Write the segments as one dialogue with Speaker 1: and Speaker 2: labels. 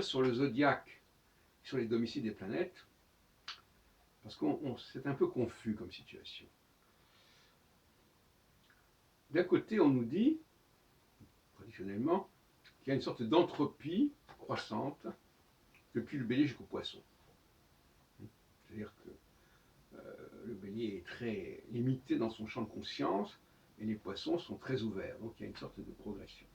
Speaker 1: sur le zodiaque, sur les domiciles des planètes, parce que c'est un peu confus comme situation. D'un côté, on nous dit, traditionnellement, qu'il y a une sorte d'entropie croissante depuis le bélier jusqu'au poisson. C'est-à-dire que le bélier est très limité dans son champ de conscience et les poissons sont très ouverts. Donc il y a une sorte de progression.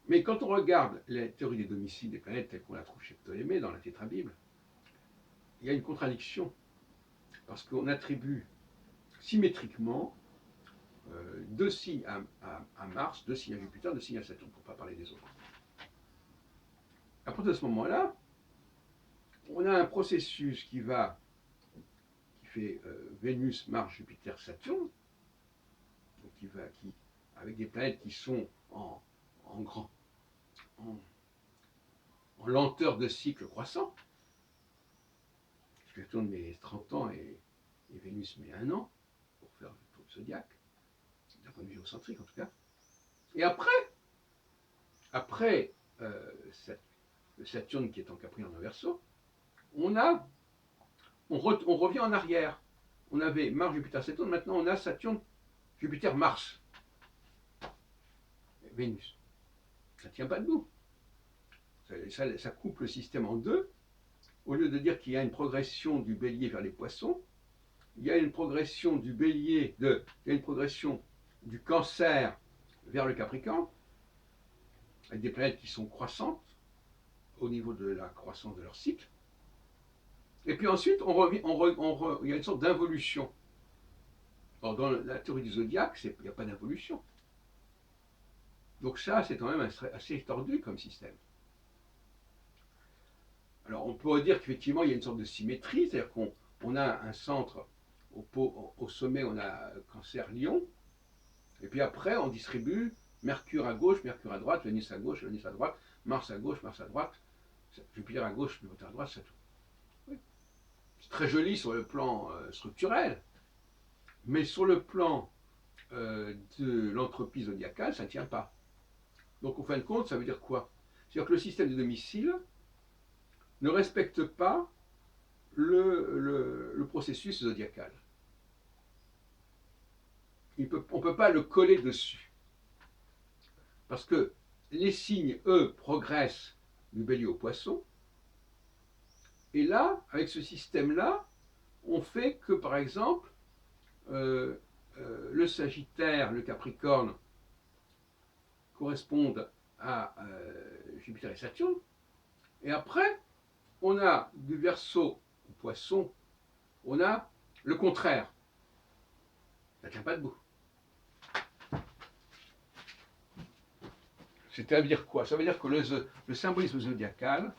Speaker 1: Mais quand on regarde la théorie des domiciles des planètes telle qu'on la trouve chez Ptolémée dans la Tétrabible, il y a une contradiction. Parce qu'on attribue symétriquement deux signes à Mars, deux signes à Jupiter, deux signes à Saturne, pour ne pas parler des autres. À partir de ce moment-là, on a un processus qui fait Vénus, Mars, Jupiter, Saturne, donc avec des planètes qui sont en lenteur de cycle croissant. Saturne met 30 ans et Vénus met 1 an pour faire le tour du zodiaque, d'un point de vue géocentrique en tout cas. Et après le Saturne qui est en Capricorne en Verseau, on revient en arrière. On avait Mars, Jupiter, Saturne, maintenant on a Saturne, Jupiter, Mars, Vénus. Ça ne tient pas debout. Ça coupe le système en deux. Au lieu de dire qu'il y a une progression du bélier vers les poissons, il y a une progression du bélier, il y a une progression du cancer vers le Capricorne, avec des planètes qui sont croissantes au niveau de la croissance de leur cycle. Et puis ensuite, il y a une sorte d'involution. Or, dans la théorie du zodiaque, il n'y a pas d'involution. Donc ça, c'est quand même assez tordu comme système. Alors, on pourrait dire qu'effectivement, il y a une sorte de symétrie, c'est-à-dire qu'on a un centre au sommet, on a Cancer-Lion, et puis après, on distribue Mercure à gauche, Mercure à droite, Vénus à gauche, Vénus à droite, Mars à gauche, Mars à droite, Jupiter à gauche, Jupiter à droite, c'est tout. Oui. C'est très joli sur le plan structurel, mais sur le plan de l'entropie zodiacale, ça ne tient pas. Donc, en fin de compte, ça veut dire quoi? C'est-à-dire que le système de domicile ne respecte pas le processus zodiacal. On ne peut pas le coller dessus. Parce que les signes, eux, progressent du bélier au poisson. Et là, avec ce système-là, on fait que, par exemple, le Sagittaire, le Capricorne correspondent à Jupiter et Saturne. Et après, on a du Verseau au Poisson, on a le contraire. Ça ne tient pas debout. C'est-à-dire quoi? Ça veut dire que le symbolisme zodiacal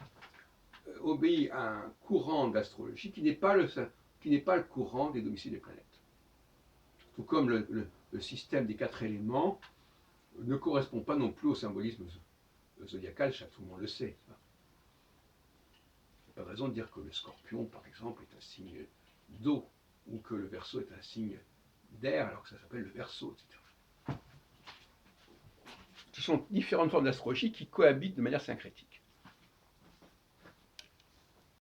Speaker 1: obéit à un courant d'astrologie qui n'est pas le courant des domiciles des planètes. Tout comme le système des 4 éléments ne correspond pas non plus au symbolisme zodiacal, ça tout le monde le sait. Il n'y a pas de raison de dire que le Scorpion, par exemple, est un signe d'eau, ou que le Verseau est un signe d'air, alors que ça s'appelle le Verseau, etc. Ce sont différentes formes d'astrologie qui cohabitent de manière syncrétique.